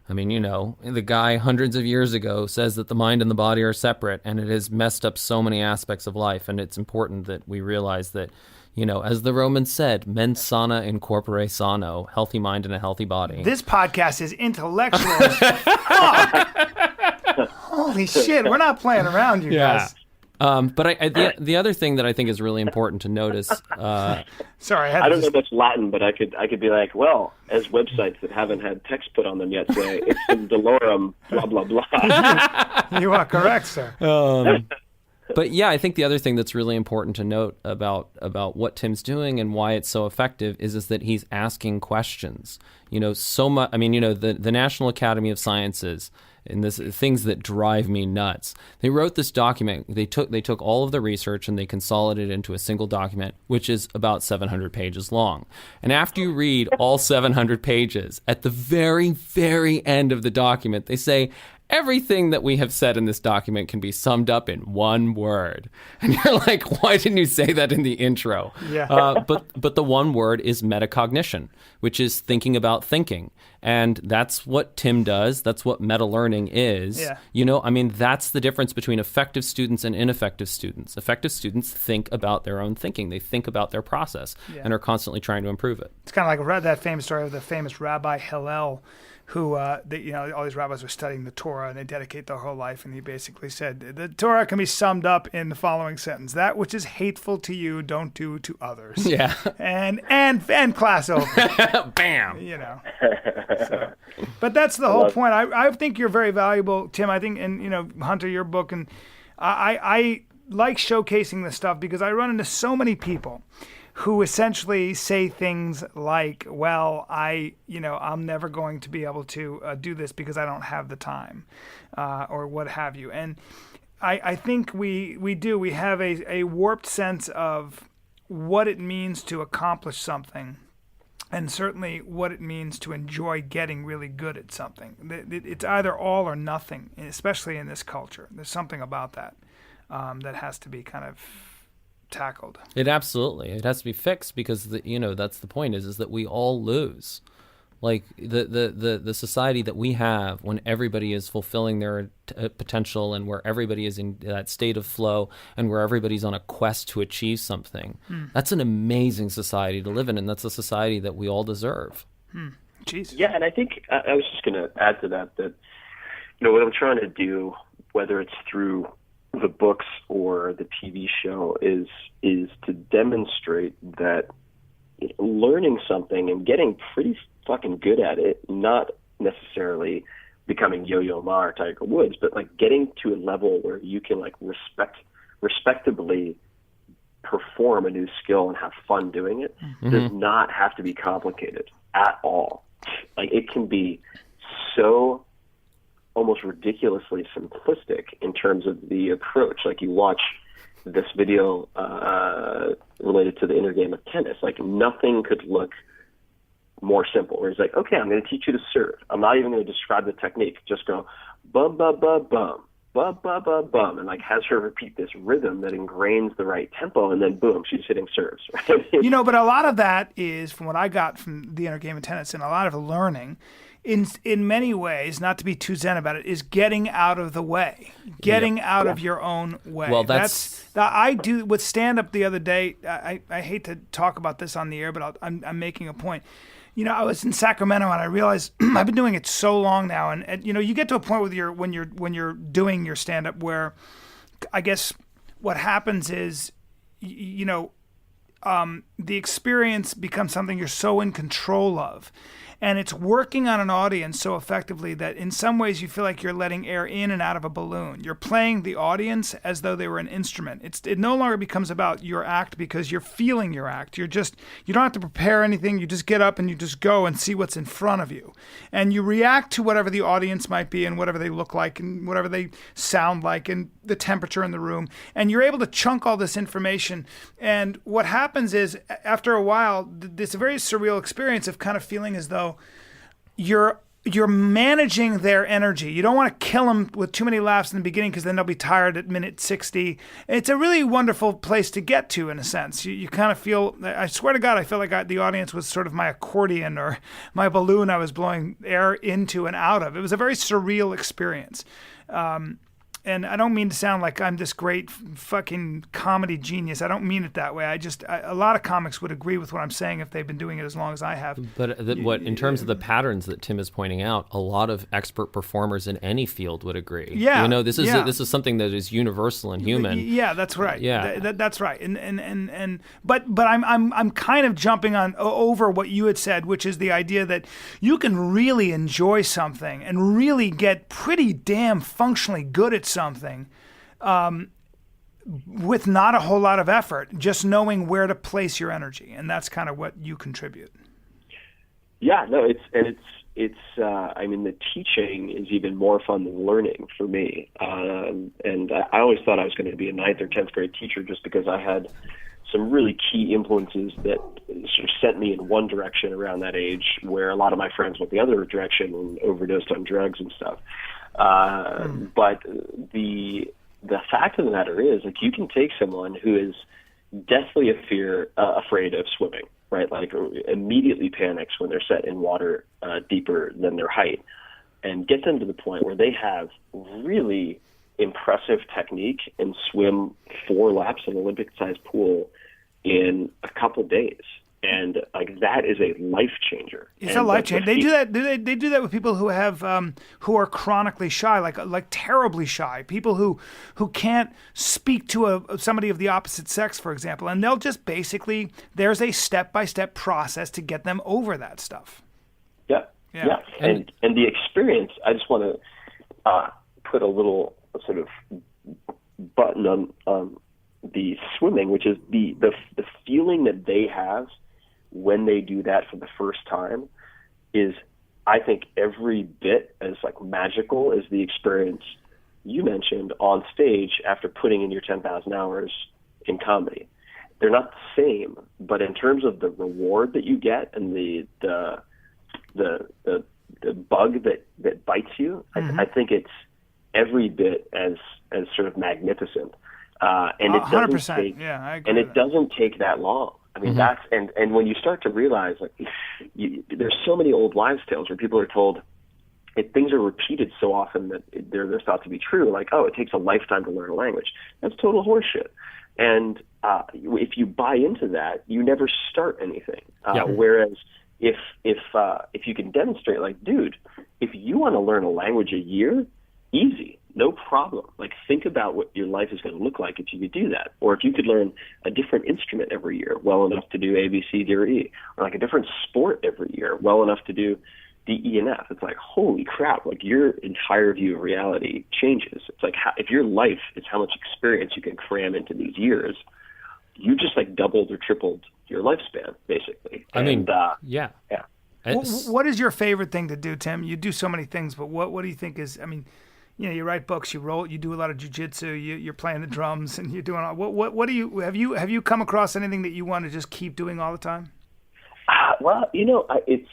I mean, the guy hundreds of years ago says that the mind and the body are separate, and it has messed up so many aspects of life. And it's important that we realize that, as the Romans said, mens sana in corpore sano, healthy mind and a healthy body. This podcast is intellectual as fuck. Holy shit, we're not playing around, you guys. But the other thing that I think is really important to notice. Sorry, I don't know much Latin, but I could be like, well, as websites that haven't had text put on them yet say, it's in Dolorum, blah blah blah. You are correct, sir. But yeah, I think the other thing that's really important to note about what Tim's doing and why it's so effective is that he's asking questions. So much. I mean, the National Academy of Sciences. And this things that drive me nuts. They wrote this document. They took all of the research and they consolidated it into a single document, which is about 700 pages long. And after you read all 700 pages, at the very, very end of the document, they say, everything that we have said in this document can be summed up in one word. And you're like, why didn't you say that in the intro? Yeah. But the one word is metacognition, which is thinking about thinking. And that's what Tim does. That's what meta learning is. Yeah. I mean, that's the difference between effective students and ineffective students. Effective students think about their own thinking. They think about their process and are constantly trying to improve it. It's kind of like I read that famous story of the famous Rabbi Hillel, who, all these rabbis were studying the Torah and they dedicate their whole life. And he basically said, the Torah can be summed up in the following sentence: that which is hateful to you, don't do to others. Yeah. And class over. Bam. So, but that's the whole point. I think you're very valuable, Tim. I think, and Hunter, your book, and I like showcasing this stuff because I run into so many people who essentially say things like, well, I'm never going to be able to do this because I don't have the time, or what have you. And I think we do. We have a warped sense of what it means to accomplish something, and certainly what it means to enjoy getting really good at something. It's either all or nothing, especially in this culture. There's something about that that has to be kind of tackled. It has to be fixed because that's the point is that we all lose. Like the society that we have when everybody is fulfilling their potential and where everybody is in that state of flow and where everybody's on a quest to achieve something. That's an amazing society to live in, and that's a society that we all deserve. Jesus. Yeah, and I think I was just going to add to that what I'm trying to do, whether it's through the books or the TV show, is to demonstrate that learning something and getting pretty fucking good at it, not necessarily becoming Yo-Yo Ma or Tiger Woods, but like getting to a level where you can like respectably perform a new skill and have fun doing it, does not have to be complicated at all. Like it can be so almost ridiculously simplistic in terms of the approach. Like you watch this video related to the inner game of tennis, like nothing could look more simple. Where he's like, okay, I'm going to teach you to serve. I'm not even going to describe the technique. Just go bum, bum, bum, bum, bum, bum, bum, bum, and like has her repeat this rhythm that ingrains the right tempo, and then boom, she's hitting serves. Right? But a lot of that is, from what I got from the inner game of tennis, and a lot of learning in many ways, not to be too zen about it, is getting out of the way, getting out of your own way. Well, I do with stand-up the other day. I hate to talk about this on the air, but I'm making a point. I was in Sacramento and I realized I've been doing it so long now, and you get to a point with when you're doing your stand-up where I guess what happens is the experience becomes something you're so in control of. And it's working on an audience so effectively that in some ways you feel like you're letting air in and out of a balloon. You're playing the audience as though they were an instrument. It no longer becomes about your act because you're feeling your act. You don't have to prepare anything. You just get up and you just go and see what's in front of you. And you react to whatever the audience might be and whatever they look like and whatever they sound like and the temperature in the room. And you're able to chunk all this information. And what happens is after a while, it's a very surreal experience of kind of feeling as though you're managing their energy. You don't want to kill them with too many laughs in the beginning because then they'll be tired at minute 60. It's a really wonderful place to get to in a sense. You kind of feel, I swear to God, I feel like the audience was sort of my accordion or my balloon I was blowing air into and out of. It was a very surreal experience. And I don't mean to sound like I'm this great fucking comedy genius. I don't mean it that way. A lot of comics would agree with what I'm saying if they've been doing it as long as I have. But in terms of the patterns that Tim is pointing out, a lot of expert performers in any field would agree. Yeah. This is something that is universal and human. Yeah, that's right. Yeah. That's right. But I'm kind of jumping over what you had said, which is the idea that you can really enjoy something and really get pretty damn functionally good at something with not a whole lot of effort, just knowing where to place your energy, and that's kind of what you contribute. Yeah, no, it's I mean, the teaching is even more fun than learning for me, and I always thought I was going to be a 9th or 10th grade teacher just because I had some really key influences that sort of sent me in one direction around that age, where a lot of my friends went the other direction and overdosed on drugs and stuff. But the fact of the matter is, like, you can take someone who is deathly afraid of swimming, right? Like, immediately panics when they're set in water deeper than their height, and get them to the point where they have really impressive technique and swim 4 laps in an Olympic-sized pool in a couple days. And like, that is a life changer. It's a life changer. They do that. They do that with people who have who are chronically shy, like terribly shy. People who can't speak to somebody of the opposite sex, for example, and they'll just basically, there's a step-by-step process to get them over that stuff. Yeah. And the experience. I just want to put a little sort of button on the swimming, which is the feeling that they have when they do that for the first time is, I think, every bit as like magical as the experience you mentioned on stage after putting in your 10,000 hours in comedy. They're not the same, but in terms of the reward that you get and the bug that bites you, I think it's every bit as sort of magnificent. And it doesn't 100%. take, I agree and with it that. doesn't take that long. I mean, that's, and when you start to realize, like, there's so many old wives' tales where people are told, things are repeated so often that they're thought to be true. Like, oh, it takes a lifetime to learn a language. That's total horseshit. And if you buy into that, you never start anything. Whereas if you can demonstrate, like, dude, if you want to learn a language a year, easy. No problem. Like, think about what your life is going to look like if you could do that. Or if you could learn a different instrument every year well enough to do A, B, C, D, or E. Or like a different sport every year well enough to do D, E, and F. It's like, holy crap, like, your entire view of reality changes. It's like, if your life is how much experience you can cram into these years, you just like doubled or tripled your lifespan, basically. Yeah. What is your favorite thing to do, Tim? You do so many things, but what do you think is, I mean, you write books, you do a lot of jiu-jitsu, you're playing the drums, and you're doing all. What do you have you come across anything that you want to just keep doing all the time? Well, it's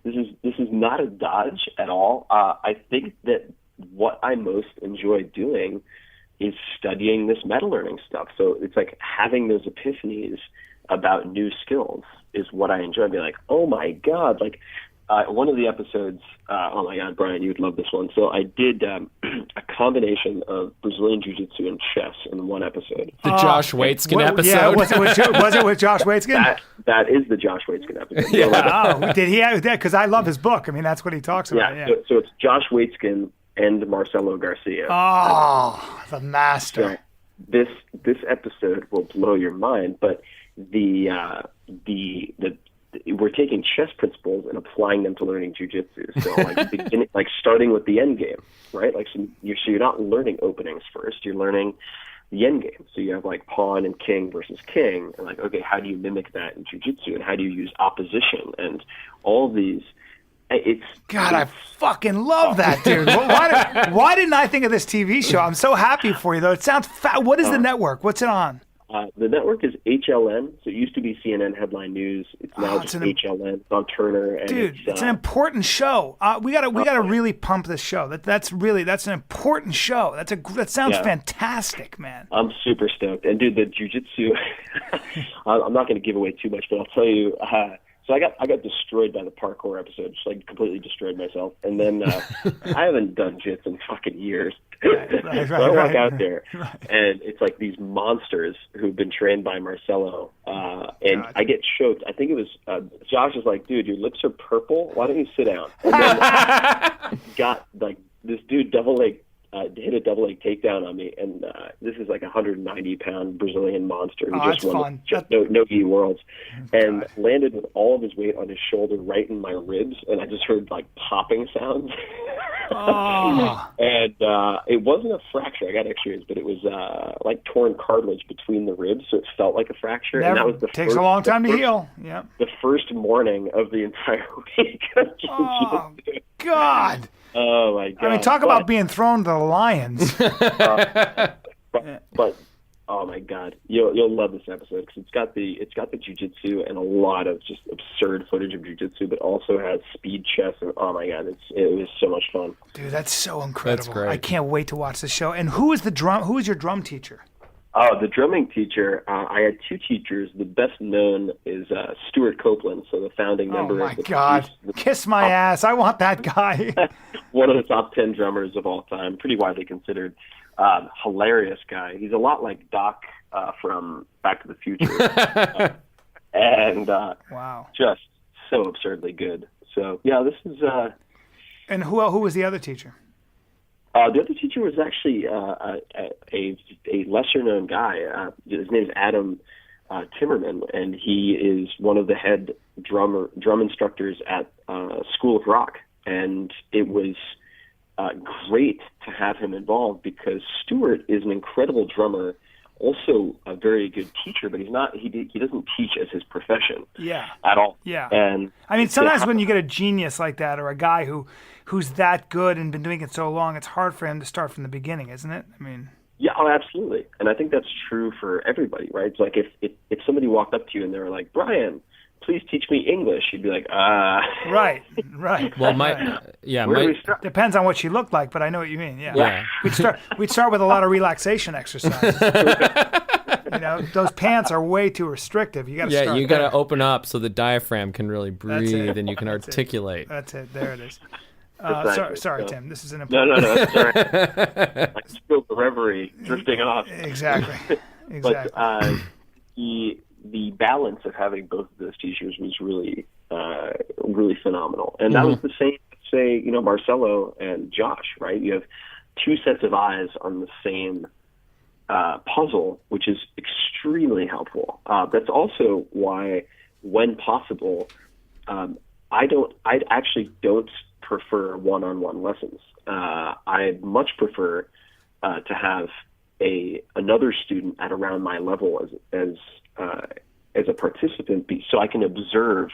this is not a dodge at all. I think that what I most enjoy doing is studying this meta learning stuff. So it's like having those epiphanies about new skills is what I enjoy. Being like, oh my God, like one of the episodes, oh my God, Brian, you would love this one. So I did a combination of Brazilian Jiu-Jitsu and chess in one episode. The Josh Waitskin episode? Yeah, was it with Josh Waitskin? That is the Josh Waitskin episode. Yeah. Did he have that? Because I love his book. I mean, that's what he talks about. Yeah. So it's Josh Waitskin and Marcelo Garcia. Oh, the master. So this episode will blow your mind, but we're taking chess principles and applying them to learning jiu-jitsu. So like starting with the end game, right? Like so you're not learning openings first. You're learning the end game. So you have like pawn and king versus king, and like, okay, how do you mimic that in jiu-jitsu, and how do you use opposition and all these? I fucking love that, dude. Why didn't I think of this TV show? I'm so happy for you, though. It sounds What is the network? What's it on? The network is HLN. So it used to be CNN Headline News. It's now just HLN. It's on Turner. And dude, it's an important show. We gotta really pump this show. That's an important show. That sounds fantastic, man. I'm super stoked. And dude, the jiu-jitsu. I'm not going to give away too much, but I'll tell you. So I got destroyed by the parkour episode, just like completely destroyed myself. And then I haven't done jits in fucking years. So I walk out there, and it's like these monsters who've been trained by Marcelo, and I get choked. I think it was Josh is like, dude, your lips are purple. Why don't you sit down? And then got like this dude hit a double leg takedown on me, and this is like a 190-pound Brazilian monster who just won no-gi worlds, and landed with all of his weight on his shoulder right in my ribs, and I just heard like popping sounds. And it wasn't a fracture. I got x-rays, but it was like torn cartilage between the ribs, so it felt like a fracture. And that was takes a long time to heal. Yeah. The first morning of the entire week. Oh God. Oh my God! I mean, talk about being thrown to the lions. But oh my God, you'll love this episode because it's got the jiu-jitsu and a lot of just absurd footage of jiu-jitsu, but also has speed chess, and oh my God, it was so much fun. Dude, that's so incredible. That's great. I can't wait to watch the show. And who is your drum teacher? Oh, the drumming teacher, I had two teachers. The best known is Stuart Copeland, so the founding member. Oh, my God. Kiss my ass. I want that guy. One of the top 10 drummers of all time, pretty widely considered. Hilarious guy. He's a lot like Doc from Back to the Future. And wow, just so absurdly good. So, yeah, this is... And who was the other teacher? The other teacher was actually a lesser-known guy. His name is Adam Timmerman, and he is one of the head drum instructors at School of Rock. And it was great to have him involved because Stuart is an incredible drummer, also a very good teacher, but he doesn't teach as his profession at all. Yeah. And I mean, sometimes when you get a genius like that or a guy who's that good and been doing it so long, it's hard for him to start from the beginning, isn't it? I mean, yeah, oh, absolutely. And I think that's true for everybody, right? It's like if somebody walked up to you and they were like, Brian, please teach me English, you'd be like, Right. Well, depends on what she looked like, but I know what you mean. Yeah. We'd start with a lot of relaxation exercises. Those pants are way too restrictive. You got to start. You got to open up so the diaphragm can really breathe and you can articulate. That's it. There it is. Sorry, Tim. This is an important... No. That's all right. I feel the reverie drifting off. Exactly. But the balance of having both of those teachers was really, really phenomenal. And that was the same, say, Marcelo and Josh, right? You have two sets of eyes on the same puzzle, which is extremely helpful. That's also why, when possible, I actually don't prefer one-on-one lessons. I much prefer to have another student at around my level as a participant, so I can observe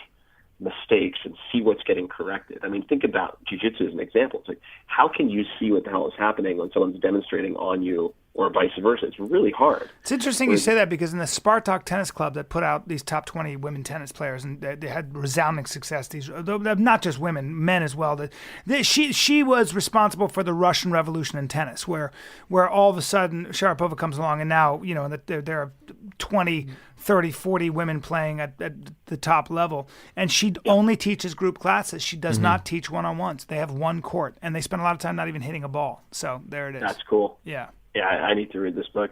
mistakes and see what's getting corrected. I mean, think about jiu-jitsu as an example. It's like, how can you see what the hell is happening when someone's demonstrating on you or vice versa. It's really hard. It's interesting you say that, because in the Spartak Tennis Club that put out these top 20 women tennis players, and they had resounding success. These, not just women, men as well. She was responsible for the Russian Revolution in tennis, where all of a sudden Sharapova comes along, and now there are 20, 30, 40 women playing at the top level, and she only teaches group classes. She does not teach one-on-ones. They have one court, and they spend a lot of time not even hitting a ball. So there it is. That's cool. Yeah. Yeah, I need to read this book.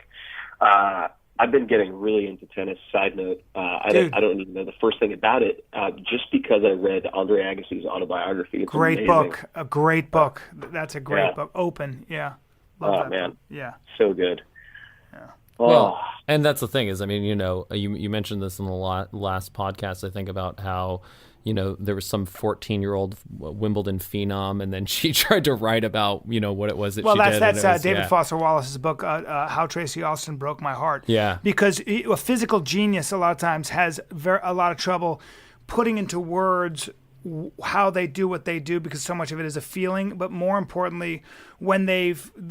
I've been getting really into tennis. Side note, I don't even know the first thing about it, just because I read Andre Agassi's autobiography. It's great amazing. book, a great book. That's a great book. Open, yeah. Love that man, book. Yeah, so good. Yeah. Oh. Well, and that's the thing is, I mean, you mentioned this in the last podcast, I think, about how, there was some 14-year-old Wimbledon phenom, and then she tried to write about, what it was that she did. Well, that's David Foster Wallace's book, How Tracy Austin Broke My Heart. Yeah. Because a physical genius a lot of times has a lot of trouble putting into words how they do what they do, because so much of it is a feeling. But more importantly, when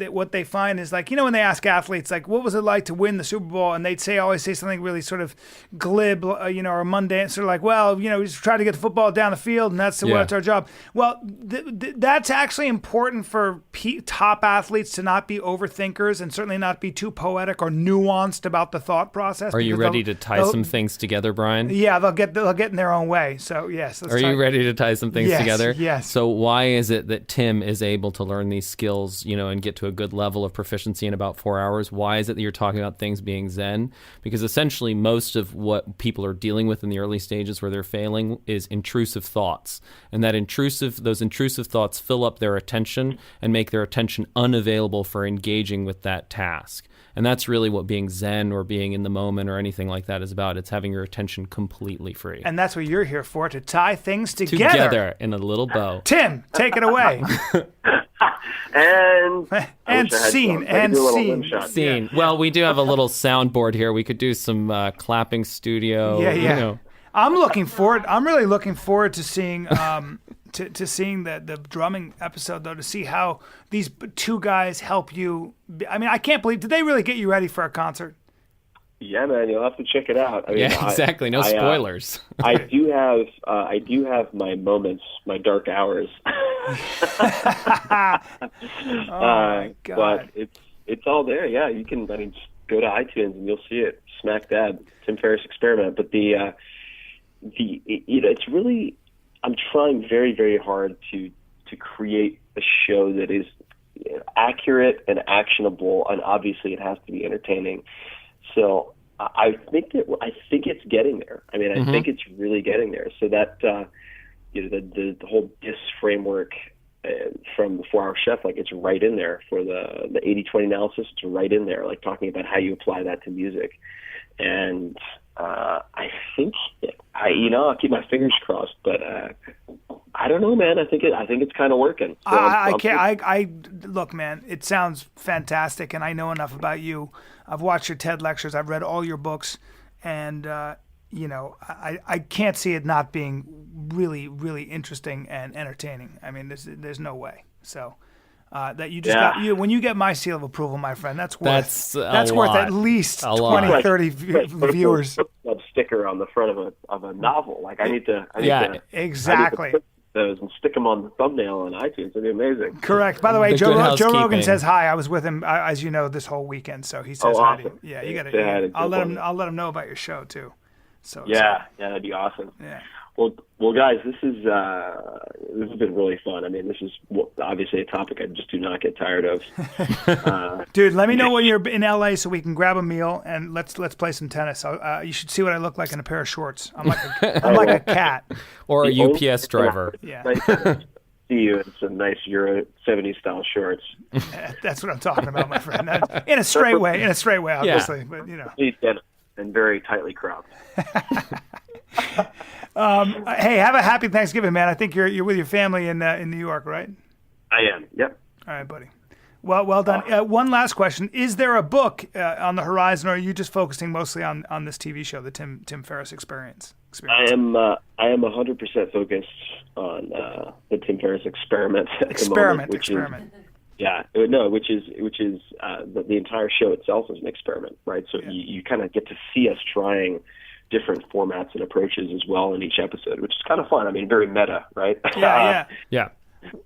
what they find is, like, when they ask athletes, like, what was it like to win the Super Bowl, and they'd always say something really sort of glib, or mundane, sort of like, well, we just try to get the football down the field, and that's our job. Well, that's actually important for top athletes, to not be overthinkers, and certainly not be too poetic or nuanced about the thought process. Are you ready to tie some things together, Brian? Yeah, they'll get in their own way. So yes. Are you ready to tie some things together? Yes. So why is it that Tim is able to learn these skills, and get to a good level of proficiency in about 4 hours? Why is it that you're talking about things being Zen? Because essentially most of what people are dealing with in the early stages where they're failing is intrusive thoughts. And those intrusive thoughts fill up their attention and make their attention unavailable for engaging with that task. And that's really what being Zen or being in the moment or anything like that is about. It's having your attention completely free. And that's what you're here for, to tie things together in a little bow. Tim, take it away. and scene. Scene. Well, we do have a little soundboard here. We could do some clapping studio. Yeah. I'm really looking forward to seeing to seeing the drumming episode, though, to see how these two guys help you. I mean, I can't believe, did they really get you ready for a concert? Yeah, man, you'll have to check it out. I mean, exactly. No spoilers. I do have my moments, my dark hours. My God. But it's all there. Yeah, you can. I mean, just go to iTunes and you'll see it. Smack dab, Tim Ferris Experiment. But it's really, I'm trying very, very hard to create a show that is accurate and actionable, and obviously it has to be entertaining. So I think it's getting there. I mean, I think it's really getting there. So that the whole DISC framework from the 4-Hour Chef, like, it's right in there for the 80-20 analysis. It's right in there, like, talking about how you apply that to music. And I think I'll keep my fingers crossed, but I don't know, man. I think it's kind of working. So look, man, it sounds fantastic, and I know enough about you. I've watched your TED lectures. I've read all your books, and I can't see it not being really, really interesting and entertaining. I mean, there's no way. So that you just got when you get my seal of approval, my friend, that's worth at least 20, 30 viewers. A sticker on the front of a novel. Like, I need to exactly. Those and stick them on the thumbnail on iTunes. It'd be amazing. Correct. By the way, Joe Rogan says hi. I was with him, as you know, this whole weekend, so he says hi to you. Yeah, you got to. I'll let him know about your show too. So that'd be awesome. Yeah. Well, guys, this has been really fun. I mean, this is obviously a topic I just do not get tired of. Dude, let me know when you're in LA so we can grab a meal and let's play some tennis. You should see what I look like in a pair of shorts. I'm like a cat or a UPS driver. Yeah. Nice to see you in some nice Euro 70s style shorts. That's what I'm talking about, my friend. In a straight way, obviously, but and very tightly cropped. Hey, have a happy Thanksgiving, man. I think you're with your family in New York, right? I am. Yep. All right, buddy. Well done. One last question: is there a book on the horizon, or are you just focusing mostly on this TV show, the Tim Ferris Experience? I am 100% focused on the Tim Ferris Experiment. Experiment. Yeah, no, which is the entire show itself is an experiment, right? So you kind of get to see us trying different formats and approaches as well in each episode, which is kind of fun. I mean, very meta, right? Yeah.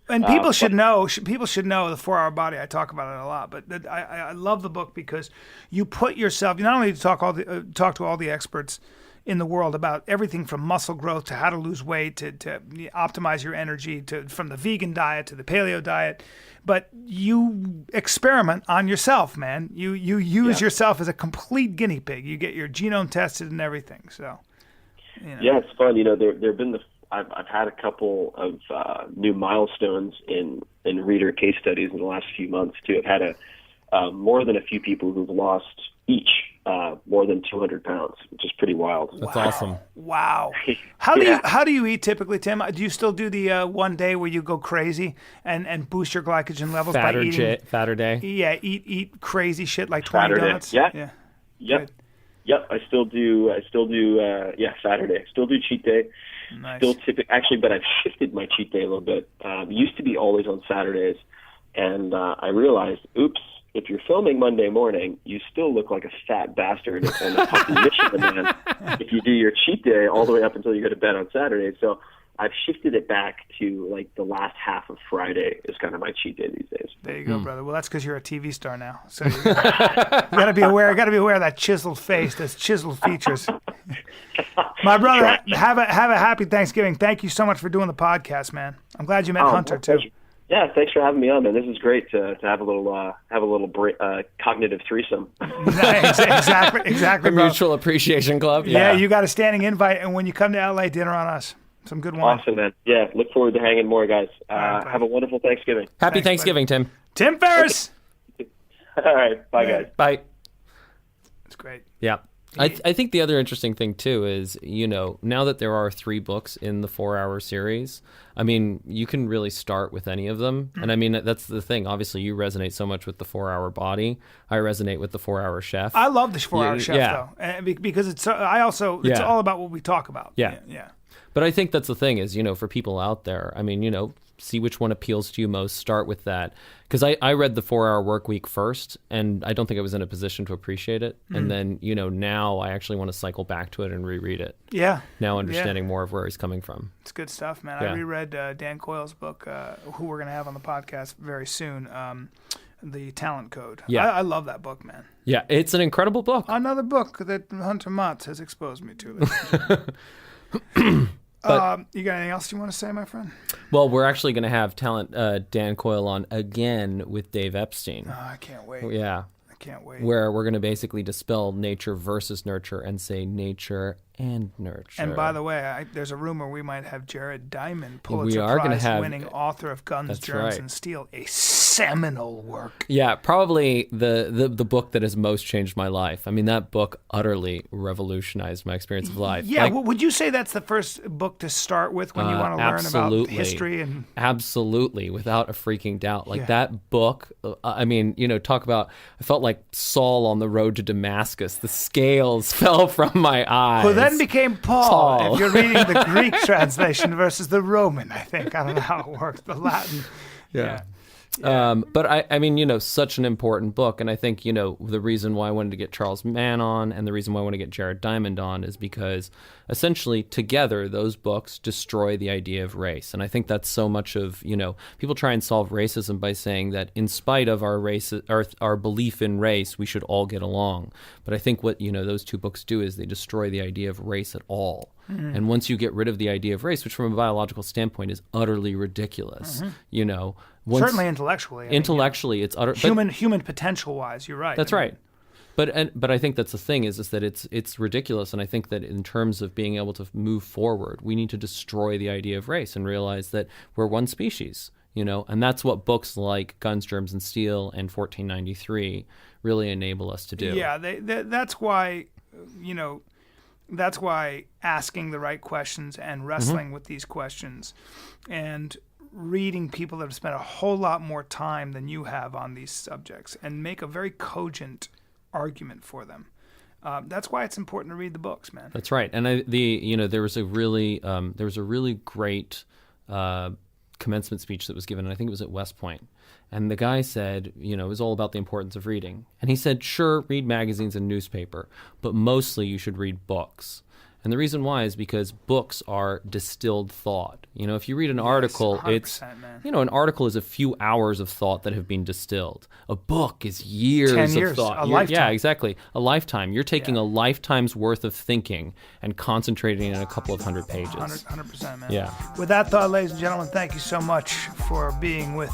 And people should know. People should know the 4-Hour Body. I talk about it a lot, but I love the book because you put yourself. You not only talk to all the experts in the world about everything from muscle growth to how to lose weight to optimize your energy from the vegan diet to the paleo diet, but you experiment on yourself, man. You use yourself as a complete guinea pig. You get your genome tested and everything. So, yeah, it's fun. There've been I've had a couple of new milestones in reader case studies in the last few months too. I've had more than a few people who've lost each more than 200 pounds, which is pretty wild. That's awesome. Wow. How do you eat typically, Tim? Do you still do the one day where you go crazy and boost your glycogen levels by eating fatter day? Yeah, eat crazy shit like 20 Saturday. donuts. Yeah. Yep. Good. Yep. I still do. Saturday. Still do cheat day. Nice. Still actually, but I've shifted my cheat day a little bit. It used to be always on Saturdays, and I realized, oops, if you're filming Monday morning, you still look like a fat bastard and a puffy Michelin man if you do your cheat day all the way up until you go to bed on Saturday. So I've shifted it back to like the last half of Friday is kind of my cheat day these days. There you go, brother. Well, that's because you're a TV star now. So you gotta be aware. Got to be aware of that chiseled face, those chiseled features. My brother, have a happy Thanksgiving. Thank you so much for doing the podcast, man. I'm glad you met Hunter too. Yeah, thanks for having me on, man. This is great to have a little cognitive threesome. Exactly. A mutual appreciation club. Yeah, you got a standing invite, and when you come to LA, dinner on us. Some good wine. Awesome, man. Yeah, look forward to hanging more, guys. Have a wonderful Thanksgiving. Happy Thanksgiving, buddy. Tim Ferris. All right, bye, guys. Bye. That's great. Yeah. I think the other interesting thing, too, is, now that there are 3 books in the 4-hour series, I mean, you can really start with any of them. And I mean, that's the thing. Obviously, you resonate so much with the 4-hour Body. I resonate with the 4-hour Chef. I love the 4-hour Chef, though, because it's all about what we talk about. Yeah. But I think that's the thing is, for people out there, I mean, see which one appeals to you most, start with that. Because I read the 4-Hour Workweek first, and I don't think I was in a position to appreciate it. And then, now I actually want to cycle back to it and reread it. Yeah. Now understanding more of where he's coming from. It's good stuff, man. Yeah. I reread Dan Coyle's book, who we're going to have on the podcast very soon, The Talent Code. Yeah. I love that book, man. Yeah, it's an incredible book. Another book that Hunter Motz has exposed me to. But, you got anything else you want to say, my friend? Well, we're actually going to have Dan Coyle on again with Dave Epstein. Oh, I can't wait. Yeah. I can't wait. Where we're going to basically dispel nature versus nurture and say nature and nurture. And by the way, there's a rumor we might have Jared Diamond, We Pulitzer are gonna have- Prize-winning author of Guns, Germs, right. and Steel, a seminal work. Yeah, probably the book that has most changed my life. I mean, that book utterly revolutionized my experience of life. Yeah, would you say that's the first book to start with when you want to learn about history? Absolutely, without a freaking doubt. That book, I mean, talk about, I felt like Saul on the road to Damascus. The scales fell from my eyes. Who then became Paul, if you're reading the Greek translation versus the Roman, I think. I don't know how it works, the Latin. Yeah. But I mean, such an important book. And I think, the reason why I wanted to get Charles Mann on and the reason why I want to get Jared Diamond on is because essentially together those books destroy the idea of race. And I think that's so much of, people try and solve racism by saying that in spite of our race or our belief in race, we should all get along. But I think what, those 2 books do is they destroy the idea of race at all. Mm-hmm. And once you get rid of the idea of race, which from a biological standpoint is utterly ridiculous, certainly intellectually. Intellectually, it's utter human potential wise. You're right. That's right. But I think that's the thing is that it's ridiculous, and I think that in terms of being able to move forward, we need to destroy the idea of race and realize that we're one species. And that's what books like Guns, Germs, and Steel and 1493 really enable us to do. Yeah, that's why. That's why asking the right questions and wrestling with these questions and reading people that have spent a whole lot more time than you have on these subjects and make a very cogent argument for them. That's why it's important to read the books, man. That's right. And there was a really great commencement speech that was given, and I think it was at West Point. And the guy said, it was all about the importance of reading. And he said, sure, read magazines and newspaper, but mostly you should read books. And the reason why is because books are distilled thought. If you read an article, it's, man. an article is a few hours of thought that have been distilled. A book is years 10 of years, thought. a lifetime. Yeah, exactly. A lifetime. You're taking a lifetime's worth of thinking and concentrating in a couple of hundred pages. 100%, man. Yeah. With that thought, ladies and gentlemen, thank you so much for being with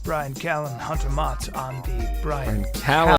Bryan Callen, Hunter Motts on the Bryan Callen